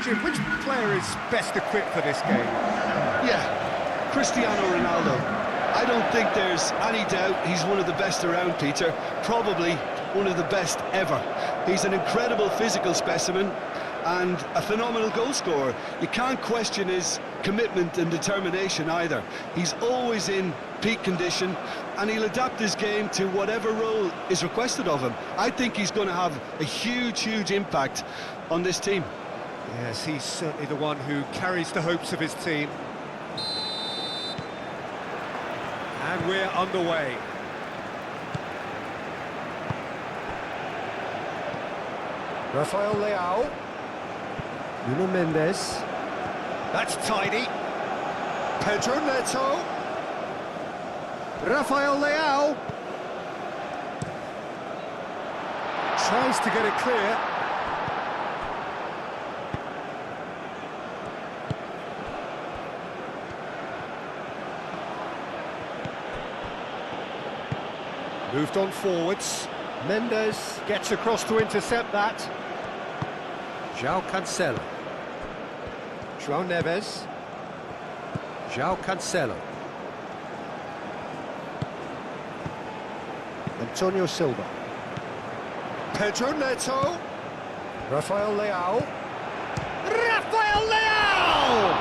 Jim, which player is best equipped for this game? Yeah, Cristiano Ronaldo. I don't think there's any doubt he's one of the best around, Peter. Probably one of the best ever. He's an incredible physical specimen and a phenomenal goal scorer. You can't question his commitment and determination either. He's always in peak condition and he'll adapt his game to whatever role is requested of him. I think he's going to have a huge impact on this team. Yes, he's certainly the one who carries the hopes of his team. And we're underway. Rafael Leao. Nuno Mendes. That's tidy. Pedro Neto. Rafael Leao. Tries to get it clear. Moved on forwards. Mendes. Gets across to intercept that. João Cancelo. João Neves. João Cancelo. Antonio Silva. Pedro Neto. Rafael Leao. Rafael Leao!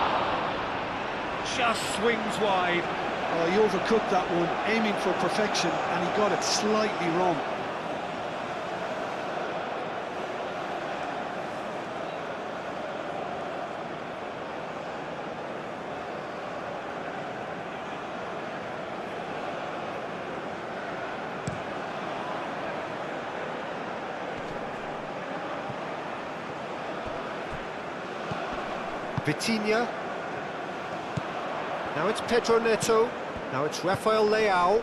Just swings wide. Oh, he overcooked that one, aiming for perfection, and he got it slightly wrong. Vitinha. Now it's Pedro Neto. Now it's Rafael Leao.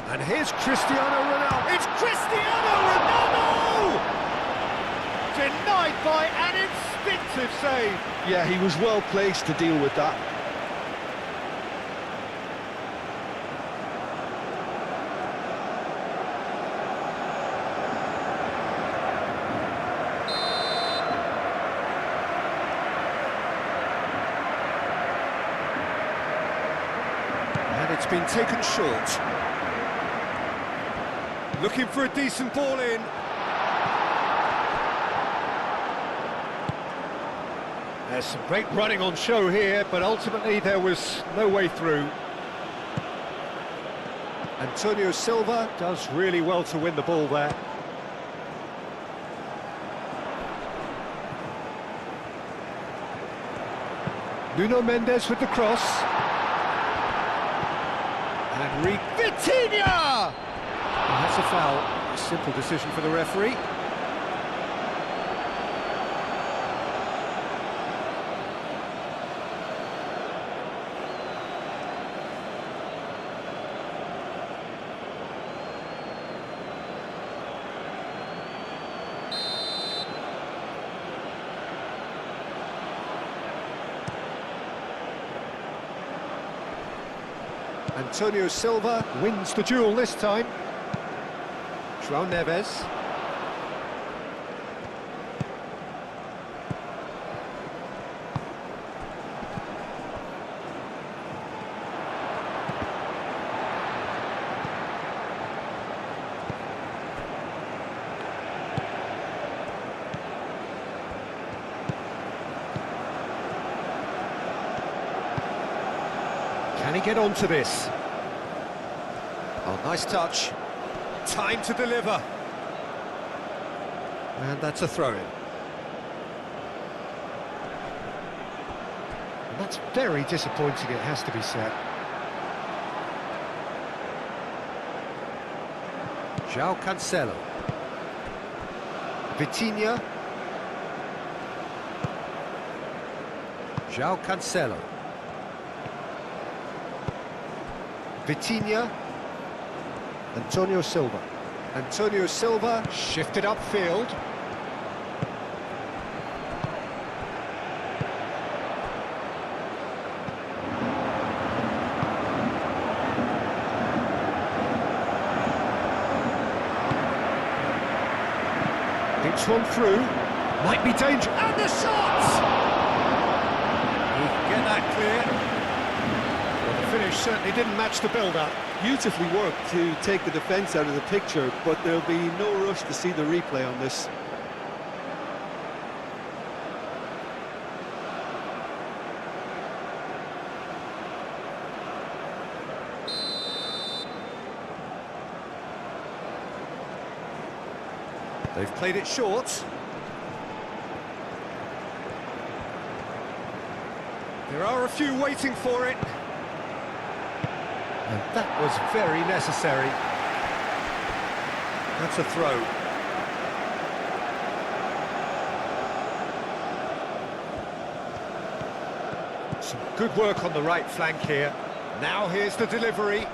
And here's Cristiano Ronaldo. It's Cristiano Ronaldo! Denied by an instinctive save. Yeah, he was well placed to deal with that. It's been taken short. Looking for a decent ball in. There's some great running on show here, but ultimately there was no way through. Antonio Silva Does really well to win the ball there. Nuno Mendes with the cross. And Vitinha! That's a foul. A simple decision for the referee. Antonio Silva Wins the duel this time. João Neves. Can he get onto this? Oh, nice touch. Time to deliver. And that's a throw-in. And that's very disappointing, it has to be said. João Cancelo. Vitinha. João Cancelo. Vitinha. Antonio Silva. Antonio Silva Shifted upfield. It's one through. Might be dangerous. And the shot! He can get that clear. Well, the finish certainly didn't match the build-up. Beautifully worked to take the defence out of the picture, but there'll be no rush to see the replay on this. They've played it short. There are a few waiting for it. And that was very necessary. That's a throw. Some good work on the right flank here. Now here's the delivery.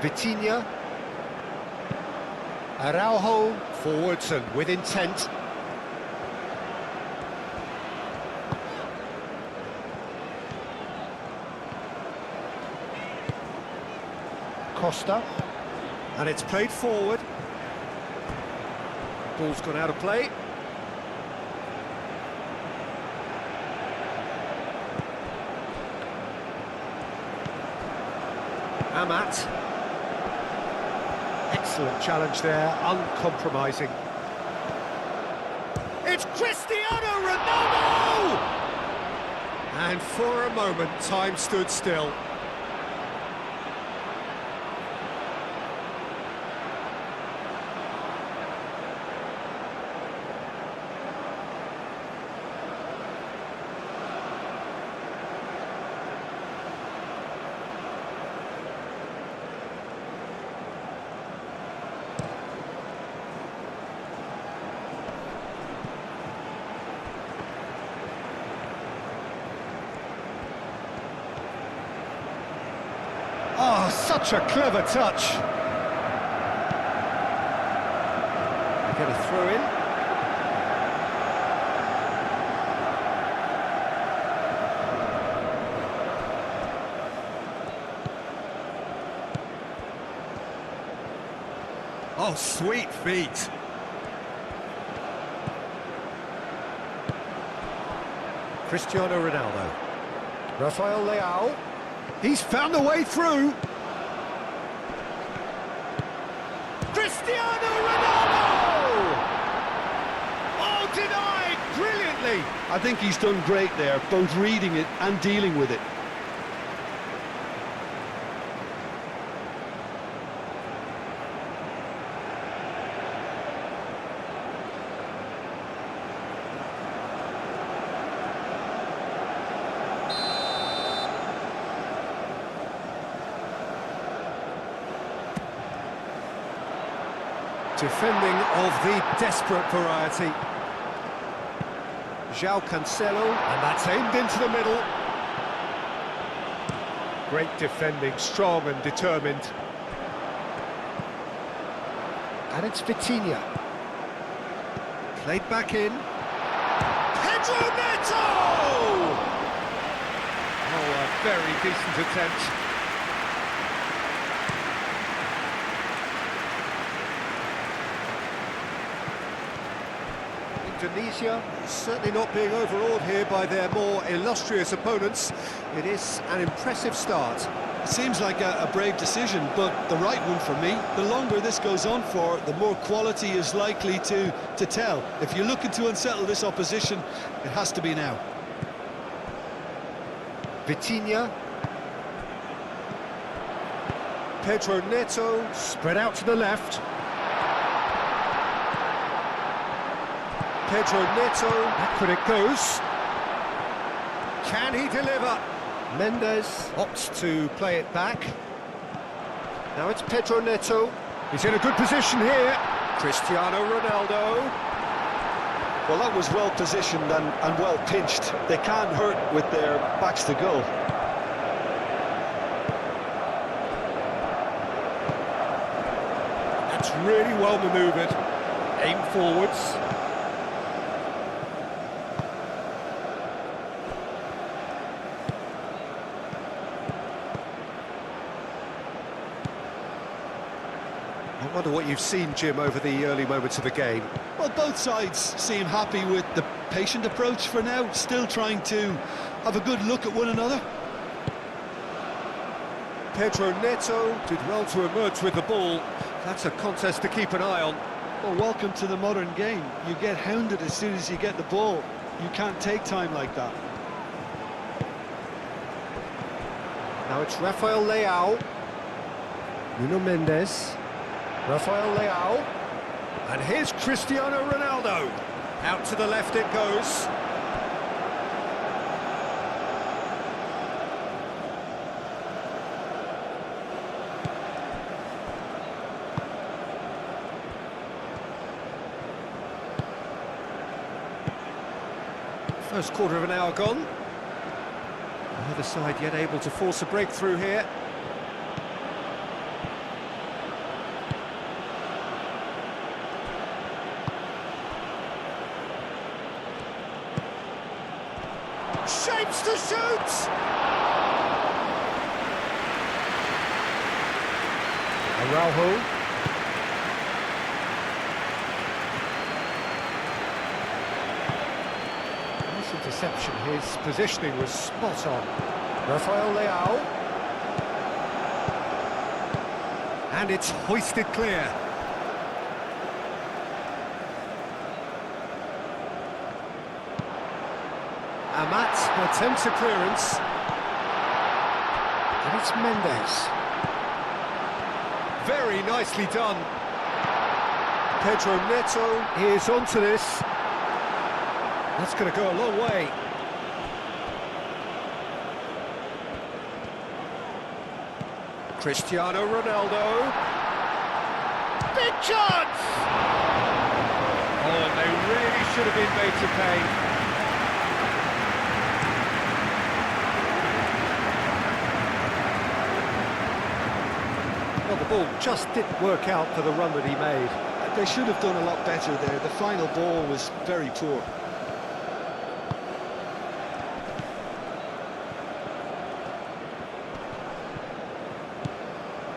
Vitinha. Araujo forwards and with intent. Costa. And it's played forward. Ball's gone out of play. Amat. Excellent challenge there, uncompromising. It's Cristiano Ronaldo! And for a moment, time stood still. Oh, such a clever touch. Get a throw in. Oh, sweet feet. Cristiano Ronaldo. Rafael Leao. He's found a way through. Cristiano Ronaldo! Oh, denied brilliantly. I think he's done great there, both reading it and dealing with it. Defending of the desperate variety. João Cancelo, and that's aimed into the middle. Great defending, strong and determined. And it's Vitinha. Played back in. Pedro Neto! Oh, a very decent attempt. Indonesia certainly not being overawed here by their more illustrious opponents. It is an impressive start. It seems like a brave decision, but the right one for me. The longer this goes on for, the more quality is likely to tell. If you're looking to unsettle this opposition, it has to be now. Vitinha. Pedro Neto, spread out to the left. Pedro Neto, backward it goes. Can he deliver? Mendes opts to play it back. Now it's Pedro Neto. He's in a good position here. Cristiano Ronaldo. Well, that was well positioned and well pinched. They can't hurt with their backs to goal. That's really well manoeuvred. Aim forwards. I wonder what you've seen, Jim, over the early moments of the game. Well, both sides seem happy with the patient approach for now, still trying to have a good look at one another. Pedro Neto did well to emerge with the ball. That's a contest to keep an eye on. Well, welcome to the modern game. You get hounded as soon as you get the ball. You can't take time like that. Now it's Rafael Leao. Nuno Mendes. Rafael Leao. And here's Cristiano Ronaldo. Out to the left it goes. First quarter of an hour gone. Neither side yet able to force a breakthrough here. Shapes to shoot! Araujo. Nice interception, his positioning was spot on. Rafael Leao. And it's hoisted clear. Amat attempts a clearance. And it's Mendes. Very nicely done. Pedro Neto is onto this. That's going to go a long way. Cristiano Ronaldo. Big chance! Oh, and they really should have been made to pay. Well, the ball just didn't work out for the run that he made. They should have done a lot better there. The final ball was very poor.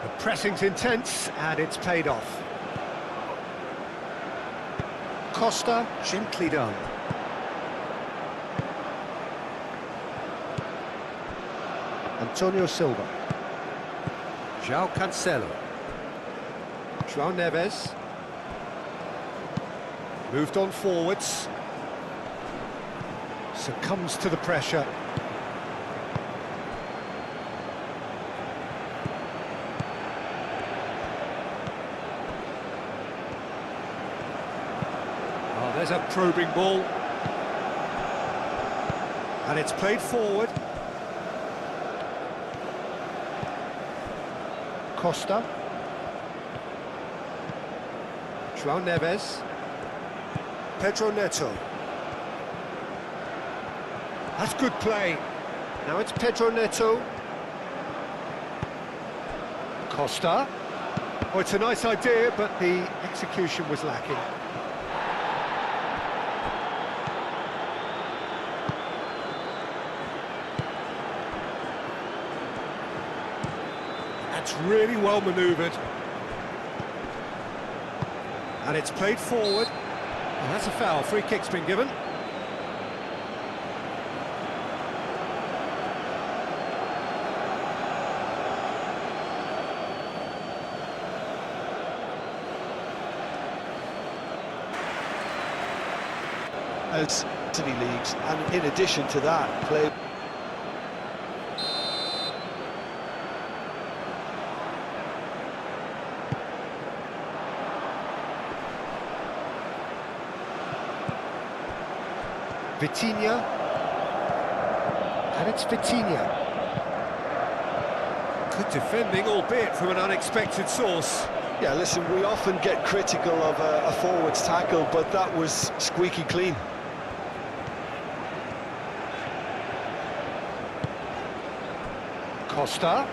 The pressing's intense, and it's paid off. Costa, gently done. Antonio Silva. João Cancelo. João Neves. Moved on forwards. Succumbs to the pressure. Oh, there's a probing ball. And it's played forward. Costa. João Neves. Pedro Neto. That's good play. Now it's Pedro Neto. Costa. Oh, it's a nice idea, but the execution was lacking. That's really well manoeuvred. And it's played forward. And that's a foul. Free kick's been given. As city leagues, and in addition to that, play. Vitinha, and it's Vitinha. Good defending, albeit from an unexpected source. Yeah, listen, we often get critical of a forward's tackle, but that was squeaky clean. Costa.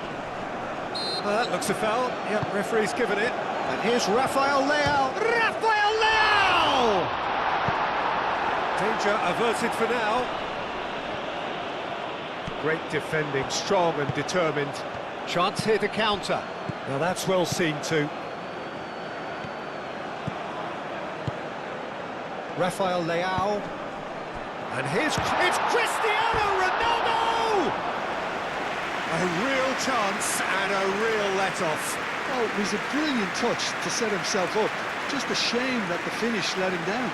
Oh, that looks a foul. Yep, referee's given it. And here's Rafael Leao. Rafael Leao! Danger averted for now. Great defending, strong and determined. Chance here to counter. Now that's well seen too. Rafael Leao. And it's Cristiano Ronaldo! A real chance and a real let-off. Oh, it was a brilliant touch to set himself up. Just a shame that the finish let him down.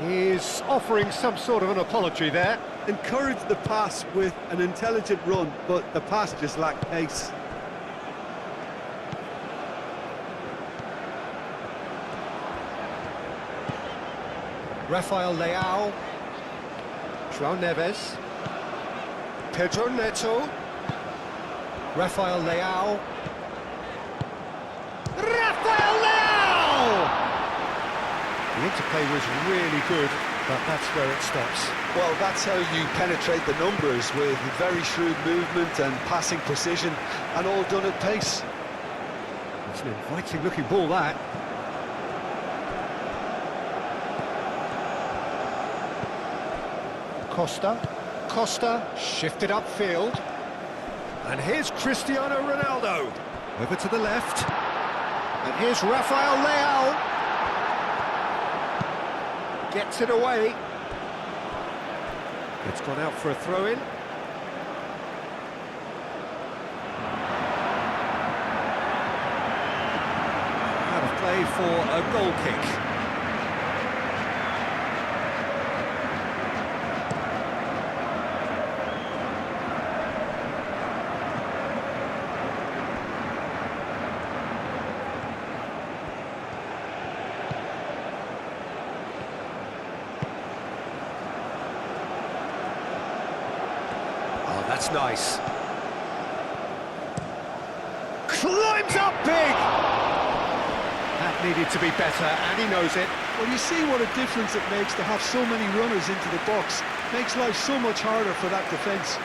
He's offering some sort of an apology there. Encouraged the pass with an intelligent run, but the pass just lacked pace. Rafael Leao. João Neves. Pedro Neto. Rafael Leao. Rafael Leao! The interplay was really good, but that's where it stops. Well, that's how you penetrate the numbers, with very shrewd movement and passing precision, and all done at pace. It's an inviting-looking ball, that. Costa shifted upfield. And here's Cristiano Ronaldo. Over to the left. And here's Rafael Leao. Gets it away. It's gone out for a throw-in. Out of play for a goal kick. That's nice. Climbs up big! That needed to be better, and he knows it. Well, you see what a difference it makes to have so many runners into the box. Makes life so much harder for that defence.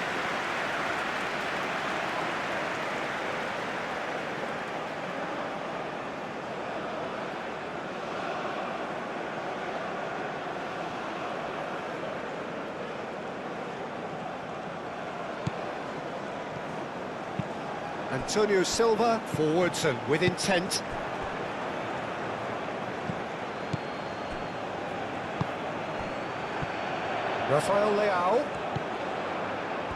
Antonio Silva, forwards and with intent. Rafael Leao.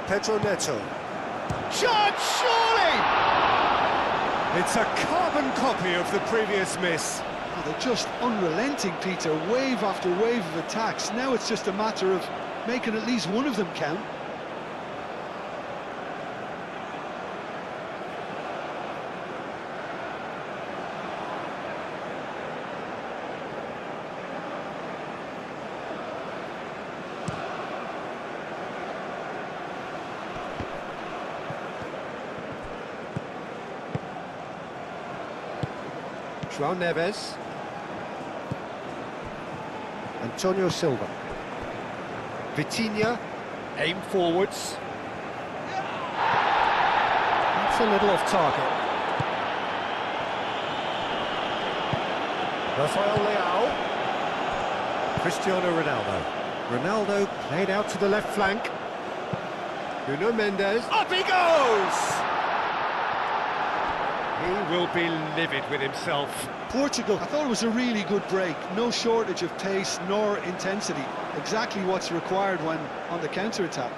Pedro Neto. Shot, surely! It's a carbon copy of the previous miss. Oh, they're just unrelenting, Peter. Wave after wave of attacks. Now it's just a matter of making at least one of them count. João Neves. Antonio Silva. Vitinha, aim forwards. That's a little off target. Rafael Leao. Cristiano Ronaldo. Ronaldo played out to the left flank. Nuno Mendes. Up he goes! He will be livid with himself. Portugal, I thought it was a really good break. No shortage of pace nor intensity. Exactly what's required when on the counter-attack.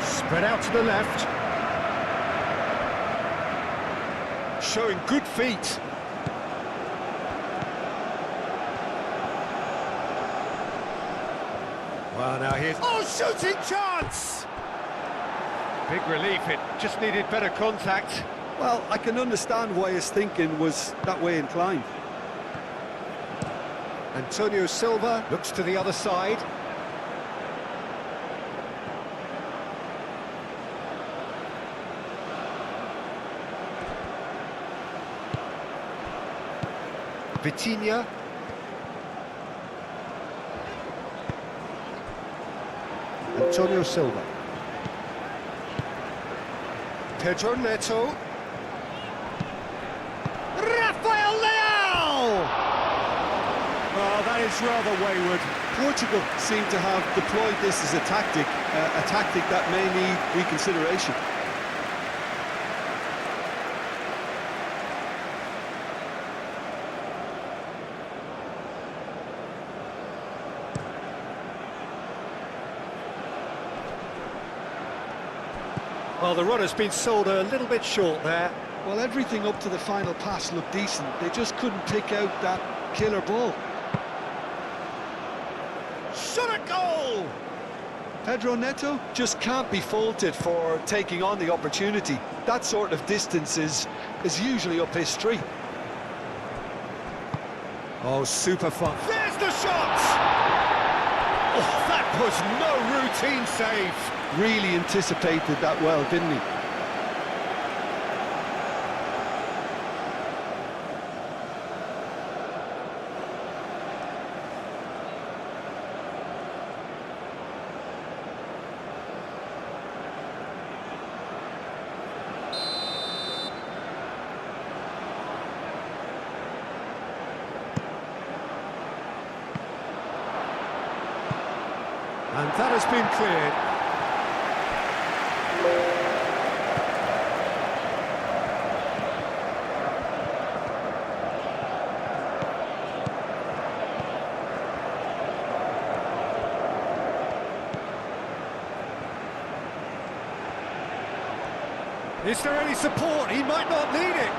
Spread out to the left. Showing good feet. Well, now here's... Oh, shooting chance! Big relief, it just needed better contact. Well, I can understand why his thinking was that way inclined. Antonio Silva looks to the other side. Vitinha. Antonio Silva. Pedro Neto. Rafael Leao! Oh, that is rather wayward. Portugal seem to have deployed this as a tactic that may need reconsideration. Well, the run has been sold a little bit short there. Well, everything up to the final pass looked decent. They just couldn't pick out that killer ball. Shot a goal! Pedro Neto just can't be faulted for taking on the opportunity. That sort of distance is usually up his street. Oh, super fun. There's the shot! Oh, that was no routine save. Really anticipated that well, didn't he? And that has been cleared. Is there any support? He might not need it.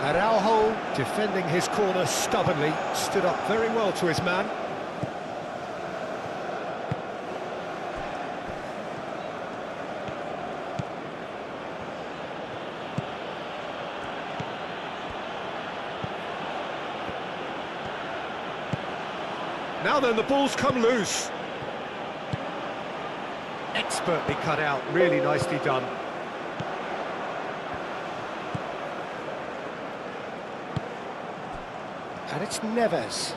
Araujo, defending his corner stubbornly, stood up very well to his man. Now then, the ball's come loose. Expertly cut out, really nicely done. And it's Neves.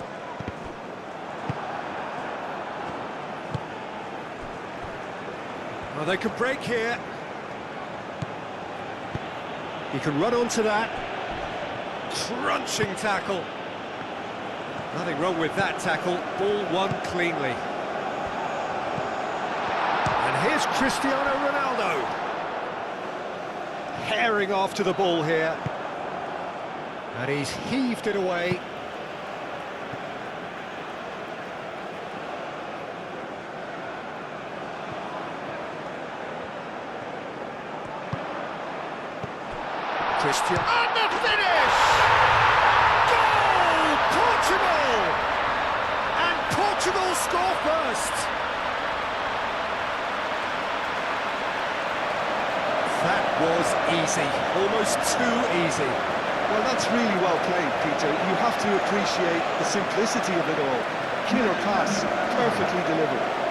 Well, they could break here. He can run onto that. Crunching tackle. Nothing wrong with that tackle. Ball won cleanly. And here's Cristiano Ronaldo. Herring after the ball here. And he's heaved it away. Cristiano. And the finish! Goal! Portugal! And Portugal score first. That was easy, almost too easy. Well, that's really well played, Peter. You have to appreciate the simplicity of it all. Killer pass, perfectly delivered.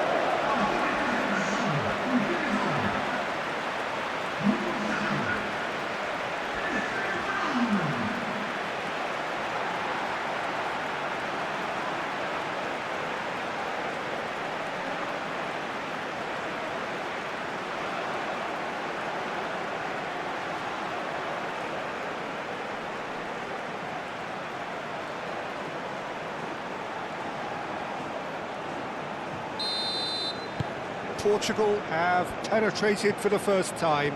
Portugal have penetrated for the first time.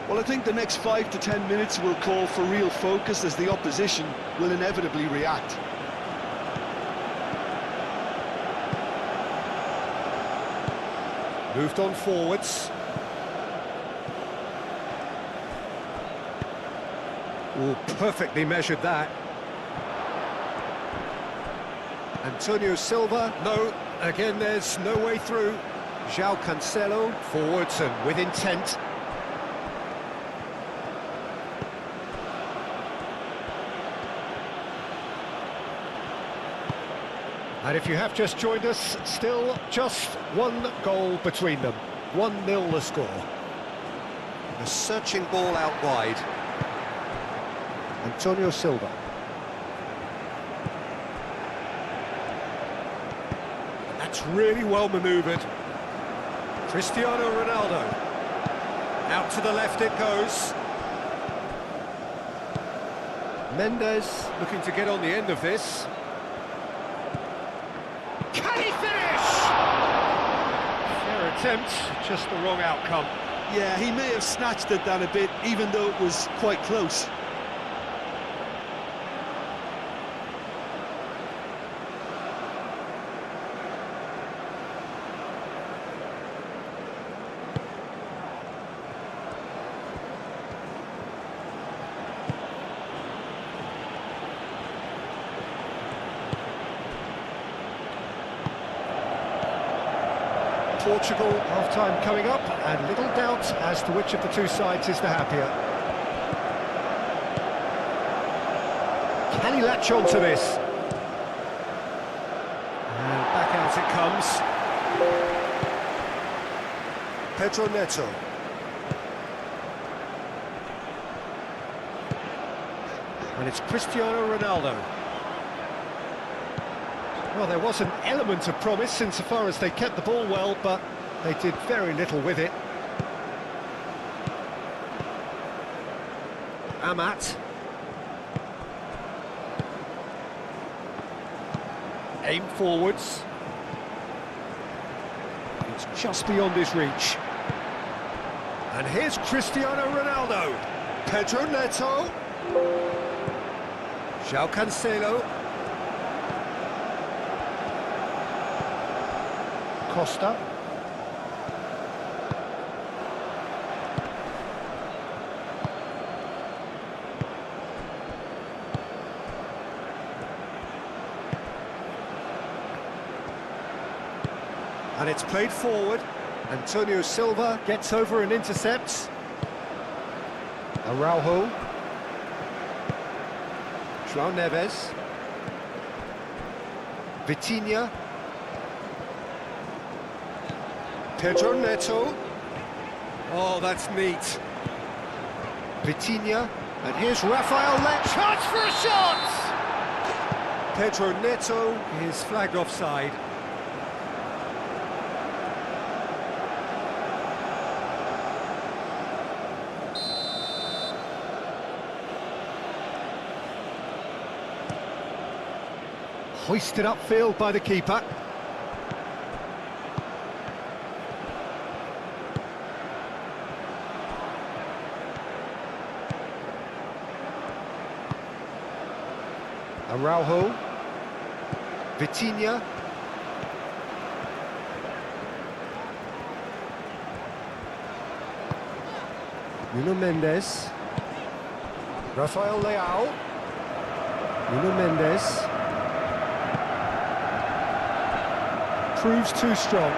Well, I think the next 5 to 10 minutes will call for real focus as the opposition will inevitably react. Moved on forwards. Oh, perfectly measured that. Antonio Silva, no, again there's no way through. João Cancelo, forwards and with intent. And if you have just joined us, still just one goal between them. 1-0 the score. A searching ball out wide. Antonio Silva. That's really well manoeuvred. Cristiano Ronaldo. Out to the left it goes. Mendes looking to get on the end of this. Can he finish? Fair attempt, just the wrong outcome. Yeah, he may have snatched at that a bit, even though it was quite close. Portugal half-time coming up, and little doubt as to which of the two sides is the happier. Can he latch on to this? And back out it comes. Pedro Neto. And it's Cristiano Ronaldo. Well, there was an element of promise insofar as they kept the ball well, but they did very little with it. Amat. Aim forwards. It's just beyond his reach. And here's Cristiano Ronaldo. Pedro Neto. João Cancelo. Costa. And it's played forward. Antonio Silva gets over and intercepts. Araujo. João Neves. Vitinha. Pedro Neto. Oh, that's neat. Vitinha. And here's Rafael Chance for a shot! Pedro Neto is flagged offside. Hoisted upfield by the keeper. Araujo. Vitinha. Nuno Mendes. Rafael Leao. Nuno Mendes. Proves too strong.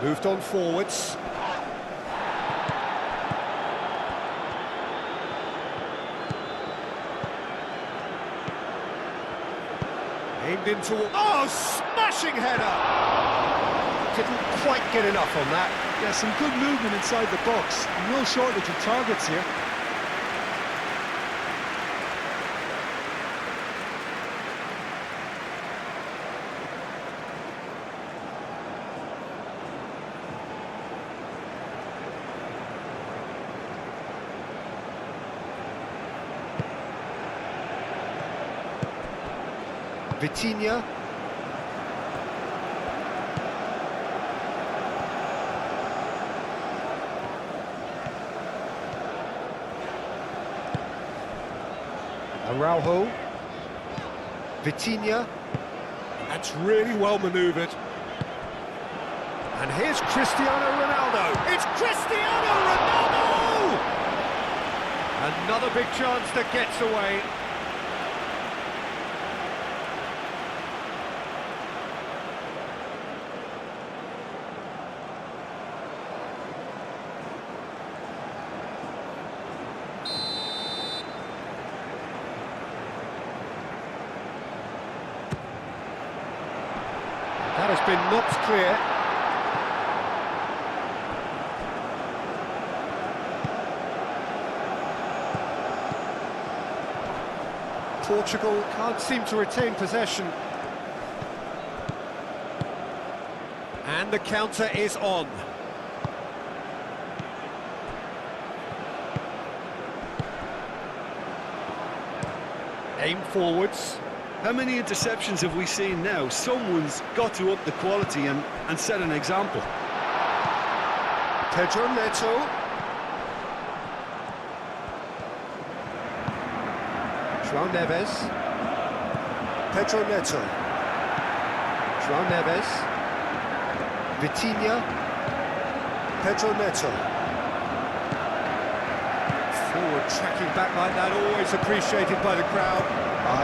Moved on forwards. Aimed into... Oh, smashing header! Didn't quite get enough on that. Yeah, some good movement inside the box. No shortage of targets here. Vitinha. Araujo. Vitinha. That's really well manoeuvred. And here's Cristiano Ronaldo. It's Cristiano Ronaldo! Another big chance that gets away. That has been knocked clear. Portugal can't seem to retain possession. And the counter is on. Aim forwards. How many interceptions have we seen now? Someone's got to up the quality and set an example. Pedro Neto. João Neves. Pedro Neto. João Neves. Vitinha. Pedro Neto. Forward tracking back like that, always appreciated by the crowd.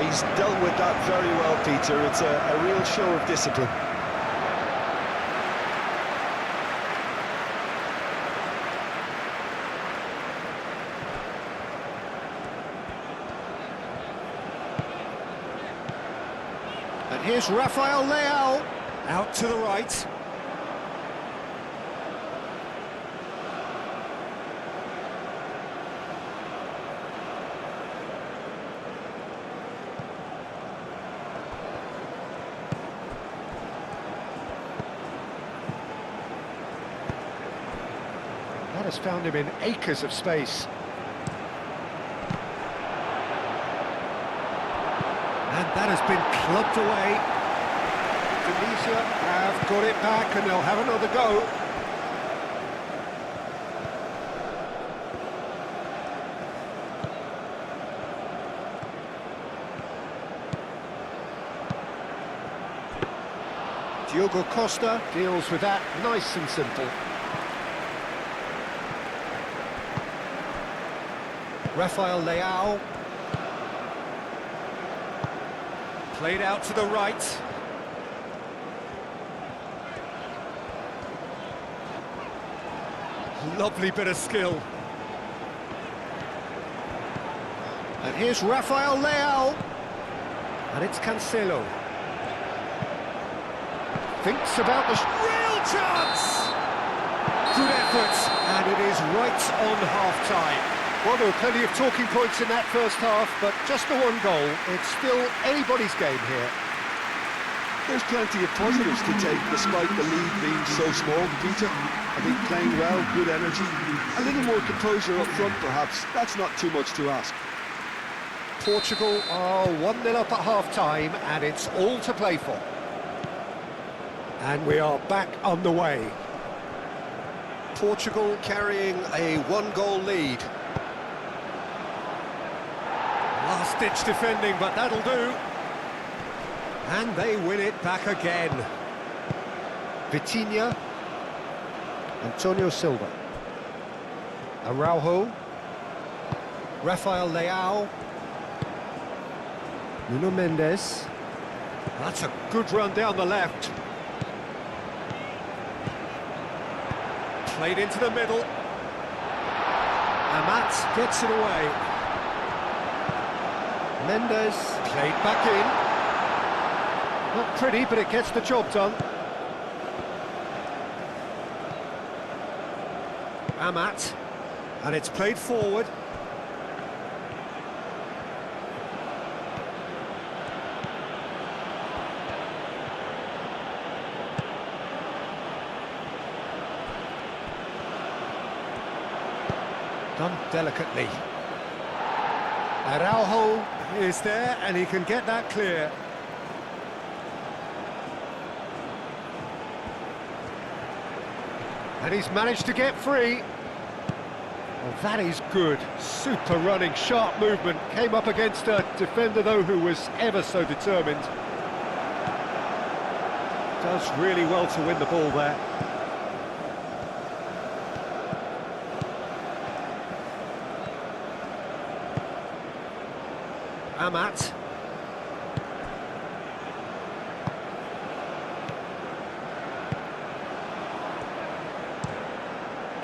He's dealt with that very well, Peter. It's a real show of discipline. And here's Rafael Leao, out to the right. That has found him in acres of space. And that has been clubbed away. Indonesia have got it back and they'll have another go. Diogo Costa deals with that nice and simple. Rafael Leao. Played out to the right. Lovely bit of skill. And here's Rafael Leao. And it's Cancelo. Thinks about the real chance! Good effort, and it is right on half-time. Well, there were plenty of talking points in that first half, but just the one goal. It's still anybody's game here. There's plenty of positives to take, despite the lead being so small, Peter. I think playing well, good energy, a little more composure up front, perhaps. That's not too much to ask. Portugal are 1-0 up at half-time, and it's all to play for. And we are back underway. Portugal carrying a one-goal lead. Last-ditch defending, but that'll do. And they win it back again. Vitinha. Antonio Silva. Araujo. Rafael Leao. Nuno Mendes. That's a good run down the left. Played into the middle. Amat gets it away. Mendes played back in. Not pretty, but it gets the job done. Amat. And it's played forward. Done delicately. Araujo is there, and he can get that clear. And he's managed to get free. Well, that is good. Super running, sharp movement. Came up against a defender, though, who was ever so determined. Does really well to win the ball there. Amat.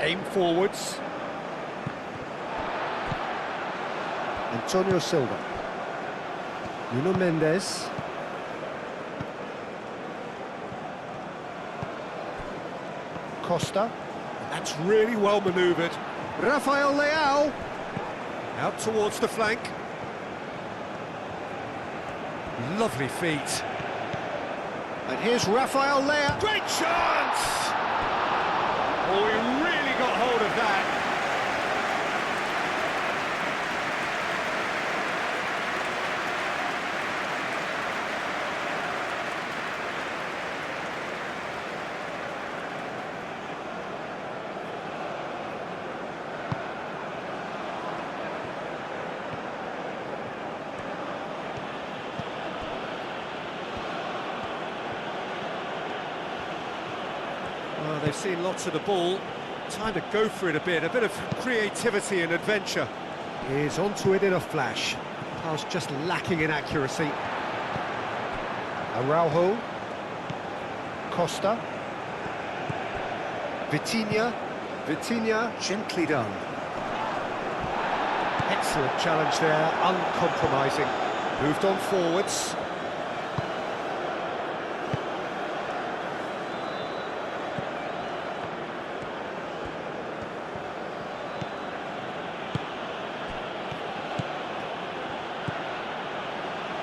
Aim forwards. Antonio Silva. Nuno Mendes. Costa. That's really well manoeuvred. Rafael Leao. Out towards the flank. Lovely feet. And here's Rafael Leao. Great chance! Oh, he really got hold of that. Well, they've seen lots of the ball. Time to go for it a bit of creativity and adventure. He's onto it in a flash. Pass just lacking in accuracy. Araujo. Costa. Vitinha. Vitinha, gently done. Excellent challenge there, uncompromising. Moved on forwards.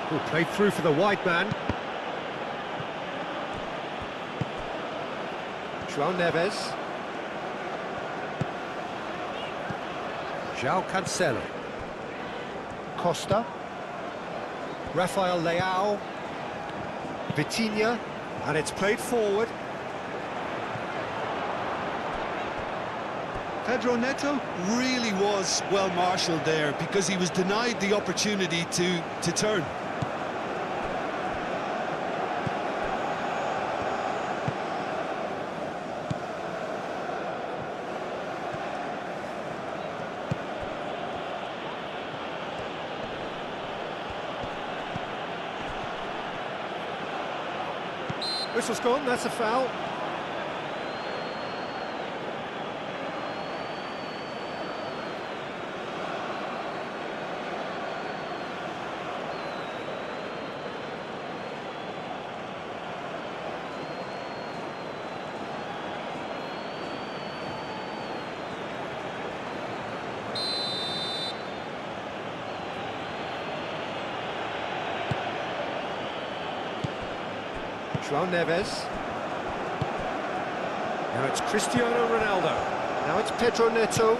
Who played through for the wide man. João Neves. João Cancelo. Costa. Rafael Leao. Vitinha. And it's played forward. Pedro Neto really was well marshalled there because he was denied the opportunity to turn. Whistle's gone, that's a foul. João Neves. Now it's Cristiano Ronaldo. Now it's Pedro Neto.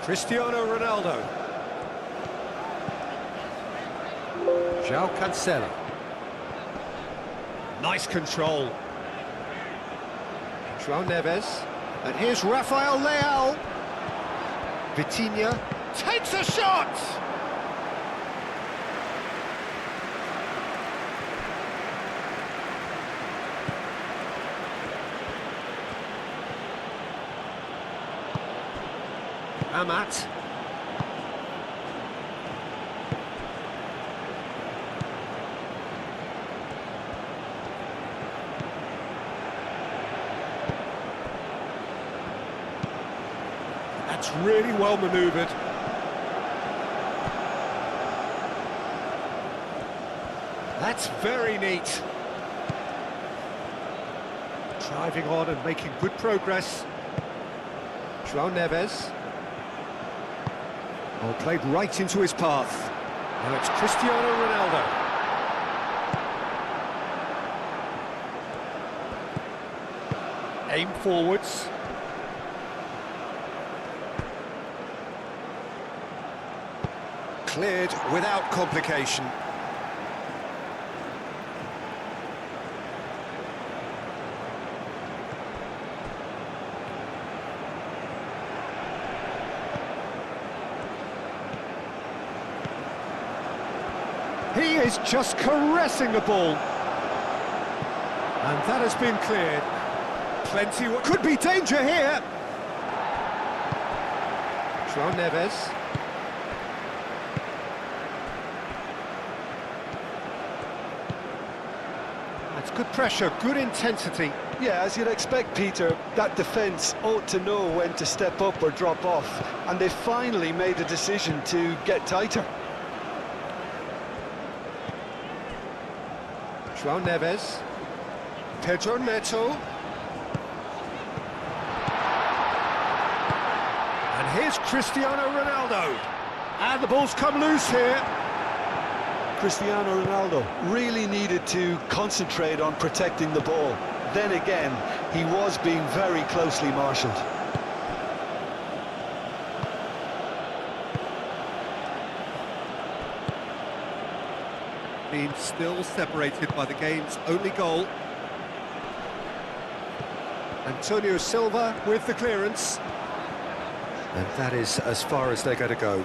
Cristiano Ronaldo. João Cancelo. Nice control. João Neves. And here's Rafael Leao. Vitinha takes a shot! Amat. That's really well manoeuvred. That's very neat. Driving on and making good progress. João Neves. Oh, played right into his path. Now it's Cristiano Ronaldo. Aim forwards. Cleared without complication. He is just caressing the ball. And that has been cleared. Plenty, could be danger here. João Neves. That's good pressure, good intensity. Yeah, as you'd expect, Peter, that defence ought to know when to step up or drop off. And they finally made a decision to get tighter. João Neves. Pedro Neto. And here's Cristiano Ronaldo. And the ball's come loose here. Cristiano Ronaldo really needed to concentrate on protecting the ball. Then again, he was being very closely marshalled. Being still separated by the game's only goal. Antonio Silva with the clearance. And that is as far as they're going to go.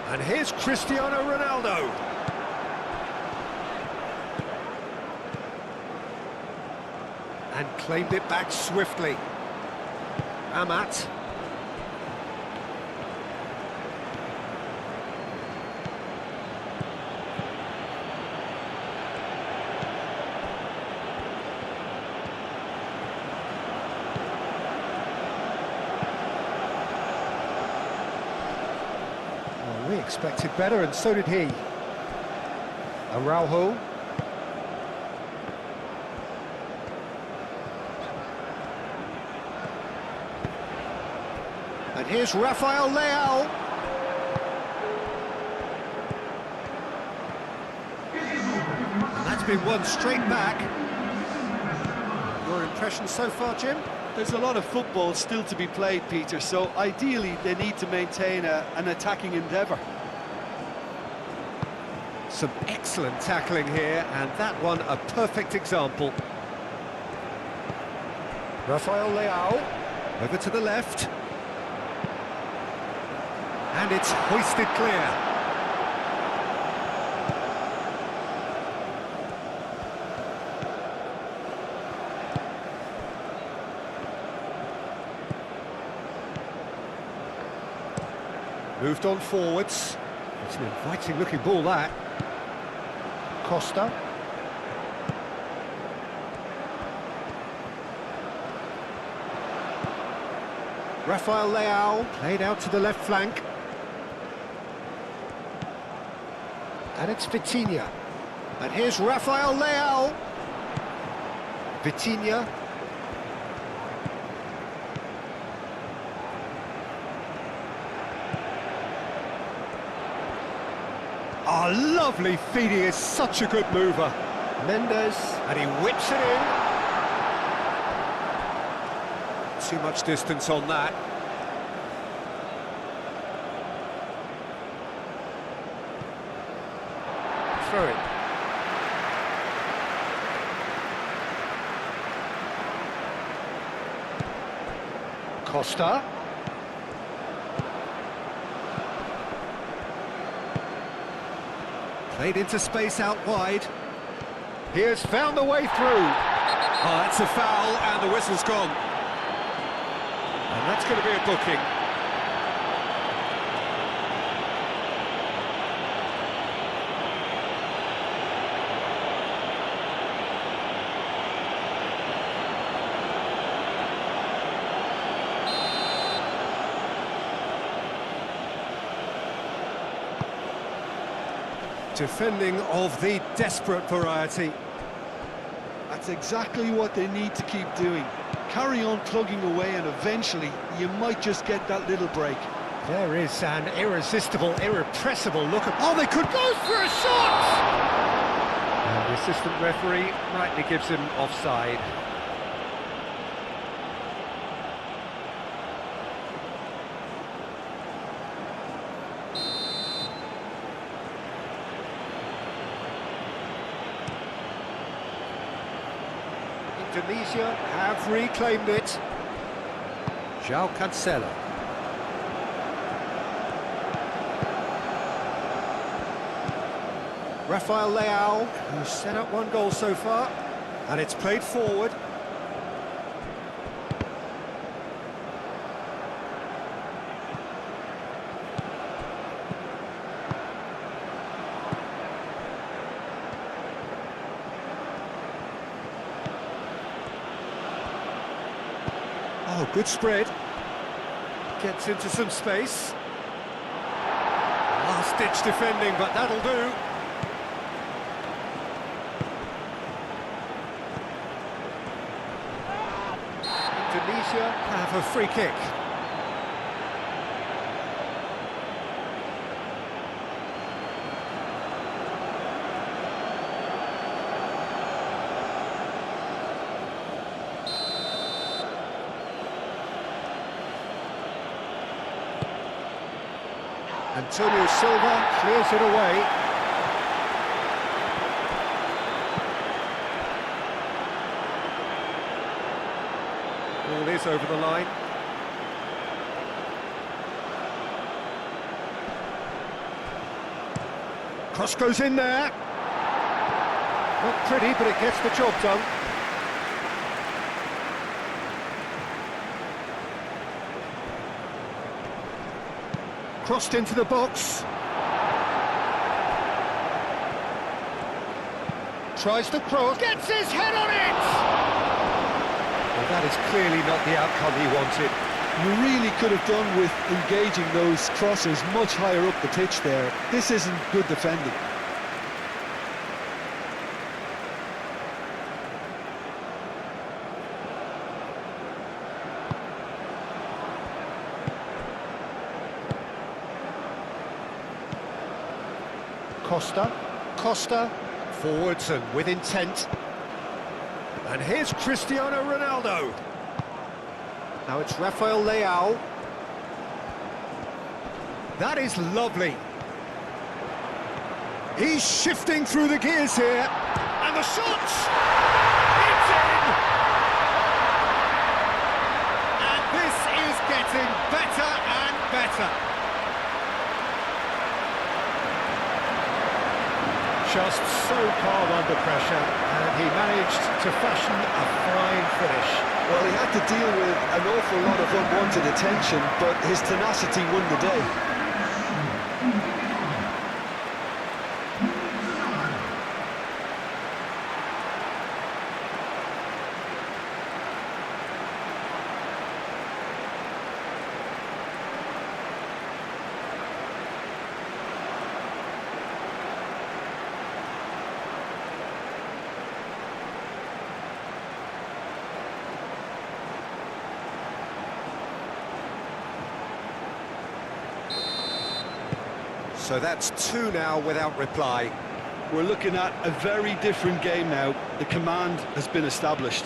And here's Cristiano Ronaldo. And claimed it back swiftly. Amat. Well, we expected better, and so did he. Araujo. And here's Rafael Leao. And that's been won straight back. Your impression so far, Jim? There's a lot of football still to be played, Peter, so ideally they need to maintain an attacking endeavour. Some excellent tackling here, and that one a perfect example. Rafael Leao, over to the left. And it's hoisted clear. Moved on forwards. It's an inviting looking ball, that. Costa. Rafael Leao played out to the left flank. And it's Vitinha. And here's Rafael Leao. Vitinha. Oh, lovely feed, he is such a good mover. Mendes, and he whips it in. Too much distance on that. Throw it. Costa. Played into space out wide. He has found the way through. Oh, that's a foul, and the whistle's gone. And that's going to be a booking. Defending of the desperate variety. That's exactly what they need to keep doing. Carry on plugging away, and eventually you might just get that little break. There is an irresistible, irrepressible look at... Oh, they could go for a shot! And the assistant referee rightly gives him offside. Indonesia have reclaimed it. João Cancelo. Rafael Leao, who's set up one goal so far, and it's played forward. Oh, good spread. Gets into some space. Last-ditch defending, but that'll do. Indonesia have a free kick. Antonio Silva clears it away. Ball is over the line. Cross goes in there. Not pretty, but it gets the job done. Crossed into the box. Tries the cross, gets his head on it! Well, that is clearly not the outcome he wanted. You really could have done with engaging those crosses much higher up the pitch there. This isn't good defending. Costa, forwards and with intent. And here's Cristiano Ronaldo. Now it's Rafael Leao. That is lovely. He's shifting through the gears here. And the shot! It's in! And this is getting better and better. Just so calm under pressure, and he managed to fashion a fine finish. Well, he had to deal with an awful lot of unwanted attention, but his tenacity won the day. So that's two now without reply. We're looking at a very different game now. The command has been established.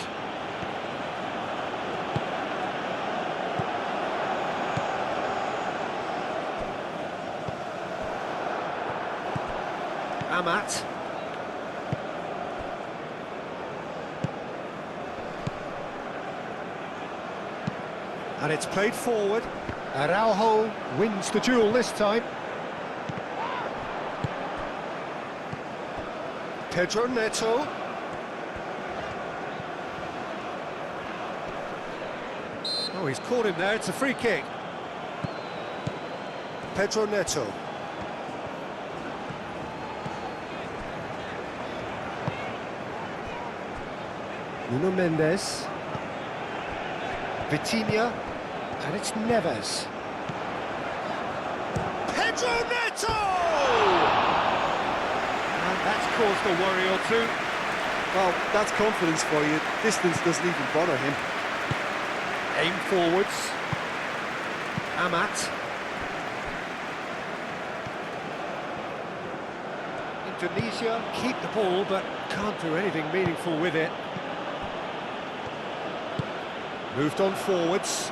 Amat. And it's played forward. Araujo wins the duel this time. Pedro Neto. Oh, he's caught him there, it's a free kick. Pedro Neto. Nuno Mendes. Vitinha. And it's Neves. Pedro Neto! That's caused a worry or two. Well, that's confidence for you. Distance doesn't even bother him. Aim forwards. Amat. Indonesia keep the ball, but can't do anything meaningful with it. Moved on forwards.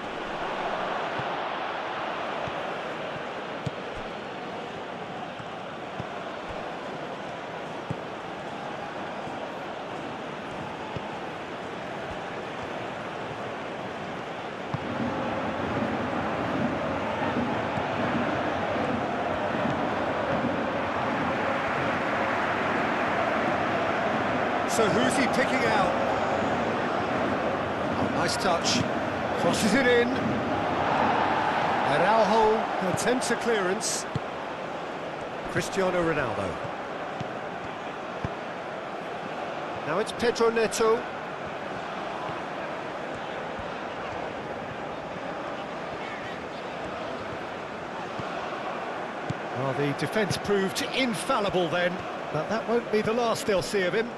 So who's he picking out? Oh, nice touch. Crosses it in. Araujo attempts a clearance. Cristiano Ronaldo. Now it's Pedro Neto. Well, the defence proved infallible then, but that won't be the last they'll see of him.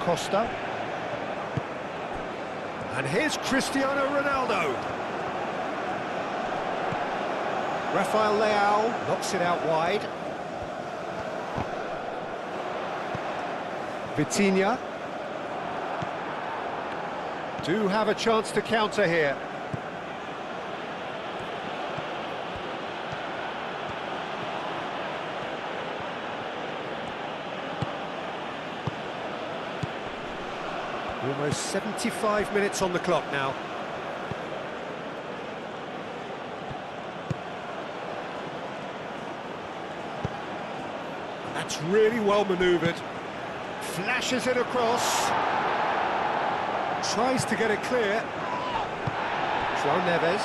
Costa. And here's Cristiano Ronaldo. Rafael Leao knocks it out wide. Vitinha. Do have a chance to counter here. Almost 75 minutes on the clock now. That's really well manoeuvred. Flashes it across. Tries to get it clear. João Neves.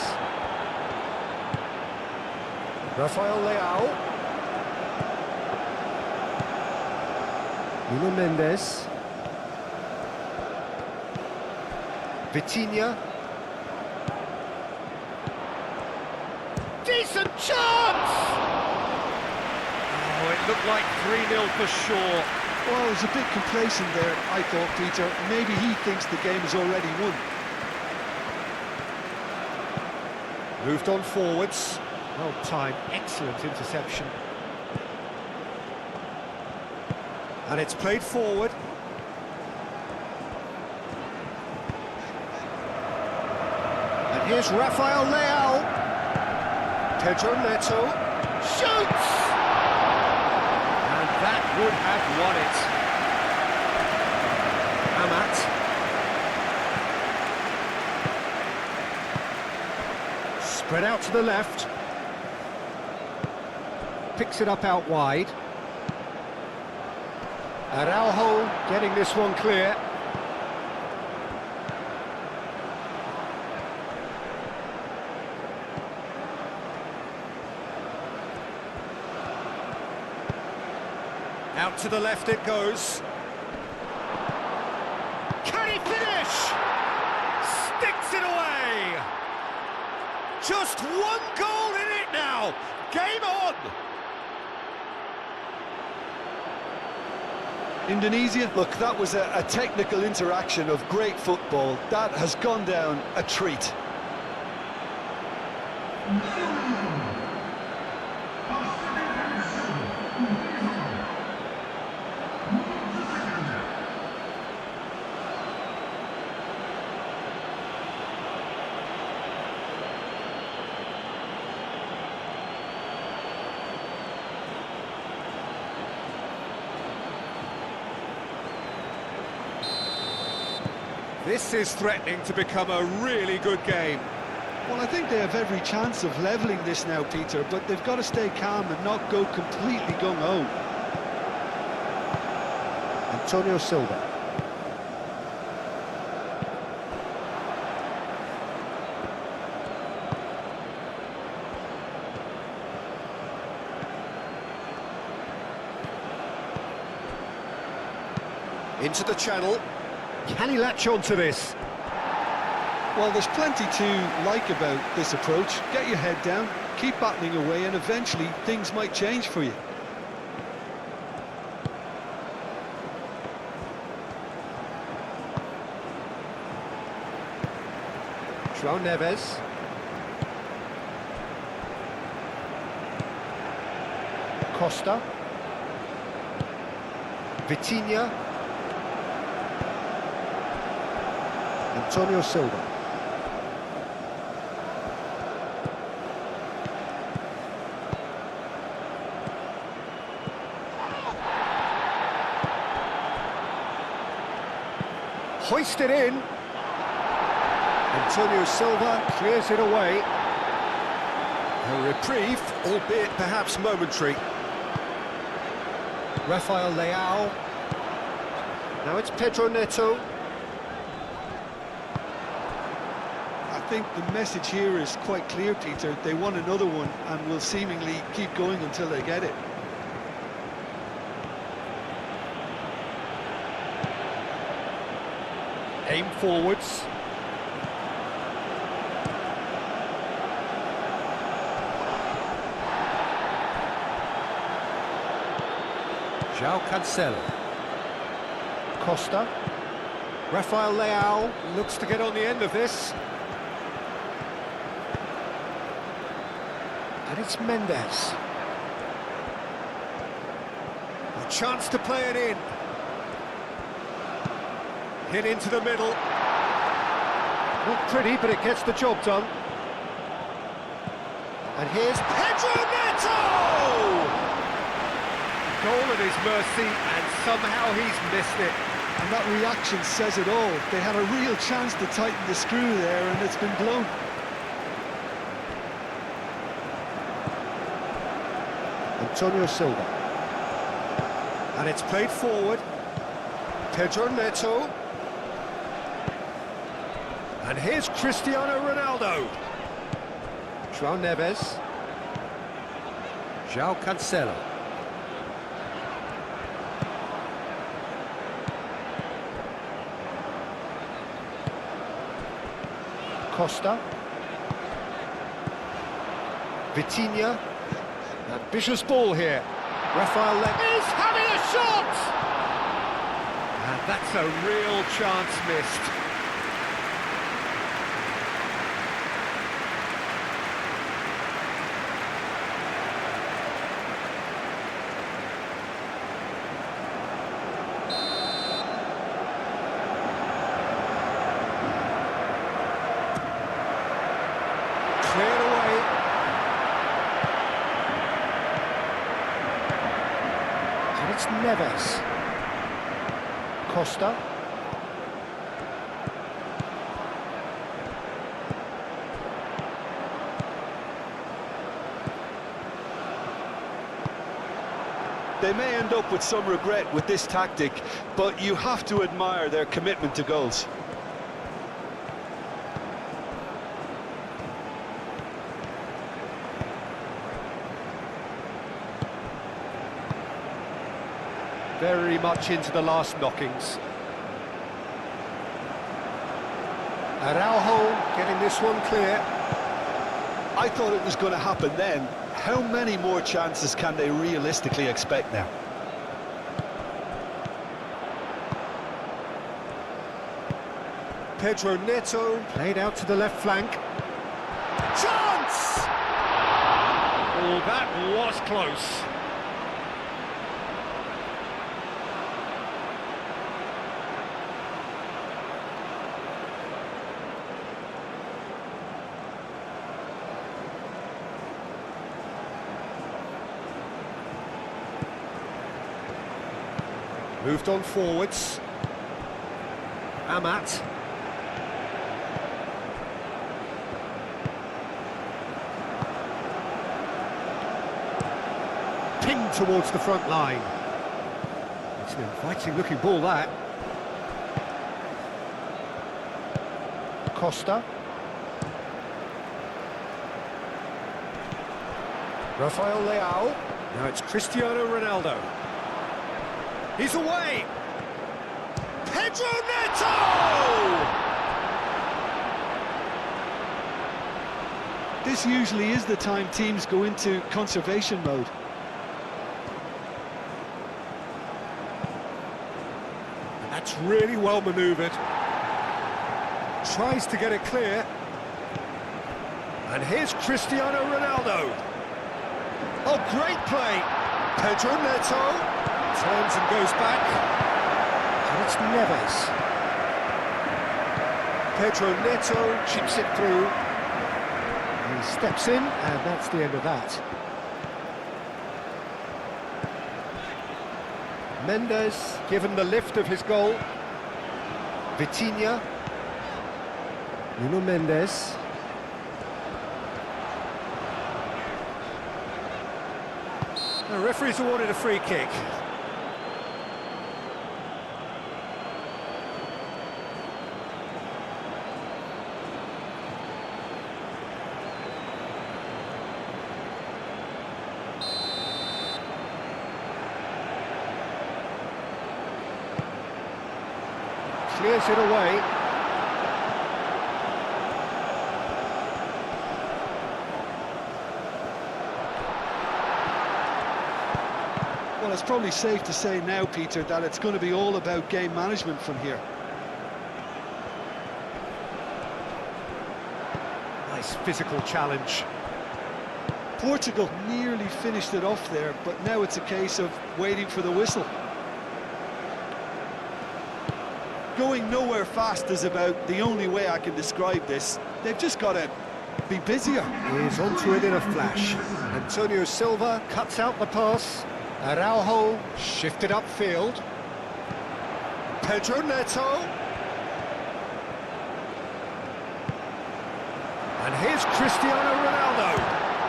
Rafael Leao. Nuno Mendes. Vitinha. Decent chance! Oh, it looked like 3-0 for sure. Well, he was a bit complacent there, I thought, Peter. Maybe he thinks the game is already won. Moved on forwards. Well timed, excellent interception. And it's played forward. And here's Rafael Leao. Pedro Neto shoots! And that would have won it. Amat. Spread out to the left. Picks it up out wide. Araujo getting this one clear. Out to the left it goes. Can he finish? Sticks it away. Just one goal in it now. Game on. Indonesia, look, that was a technical interaction of great football. That has gone down a treat. This is threatening to become a really good game. Well, I think they have every chance of levelling this now, Peter, but they've got to stay calm and not go completely gung-ho. Antonio Silva. Into the channel. Can he latch on to this? Well, there's plenty to like about this approach. Get your head down, keep battling away, and eventually things might change for you. João Neves. Costa. Vitinha. Antonio Silva. Hoisted in. Antonio Silva clears it away. A reprieve, albeit perhaps momentary. Rafael Leao. Now it's Pedro Neto. I think the message here is quite clear, Peter. They want another one and will seemingly keep going until they get it. Aim forwards. João Cancelo. Costa. Rafael Leao looks to get on the end of this. And it's Mendes. A chance to play it in. Hit into the middle. Not pretty, but it gets the job done. And here's Pedro Neto! Goal at his mercy, and somehow he's missed it. And that reaction says it all. They had a real chance to tighten the screw there, and it's been blown. Antonio Silva. And it's played forward. Pedro Neto. And here's Cristiano Ronaldo. João Neves. João Cancelo. Costa. Vitinha. Ambitious ball here. Rafael Is having a shot! And that's a real chance missed. Cleared away. And it's Neves. Costa. They may end up with some regret with this tactic, but you have to admire their commitment to goals. Very much into the last knockings. Araujo getting this one clear. I thought it was going to happen then. How many more chances can they realistically expect now? Pedro Neto Played out to the left flank. chance! Oh, that was close. Moved on forwards. Amat. Pinged towards the front line. It's an inviting looking ball, that. Costa. Rafael Leao. Now it's Cristiano Ronaldo. He's away! Pedro Neto! This usually is the time teams go into conservation mode. That's really well manoeuvred. Tries to get it clear. And here's Cristiano Ronaldo. Oh, great play! Pedro Neto. Turns and goes back. And it's Neves. Pedro Neto chips it through. He steps in, and that's the end of that. Mendes given the lift of his goal. Vitinha. Nuno Mendes. The referee's awarded a free kick. Clears it away. Well, it's probably safe to say now, Peter, that it's going to be all about game management from here. Nice physical challenge. Portugal nearly finished it off there, but now it's a case of waiting for the whistle. going nowhere fast is about the only way I can describe this. They've just got to be busier. He's onto it in a flash. Antonio Silva cuts out the pass. Araujo shifted upfield. Pedro Neto. And here's Cristiano Ronaldo.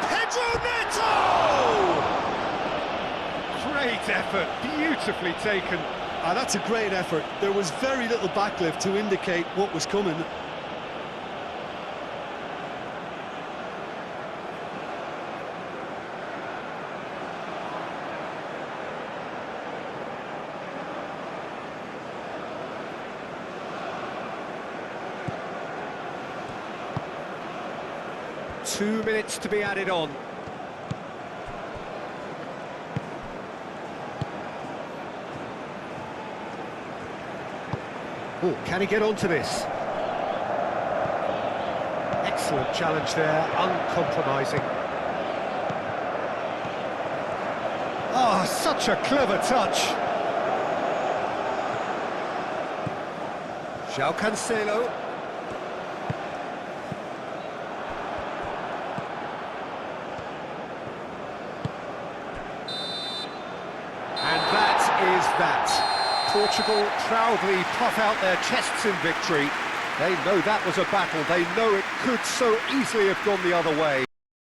Pedro Neto! Great effort, beautifully taken. Ah, that's a great effort. There was very little backlift to indicate what was coming. Two minutes to be added on. Oh, can he get onto this? Excellent challenge there, uncompromising. Oh, such a clever touch. João Cancelo. And that is that. Portugal proudly puff out their chests in victory. They know that was a battle. They know it could so easily have gone the other way.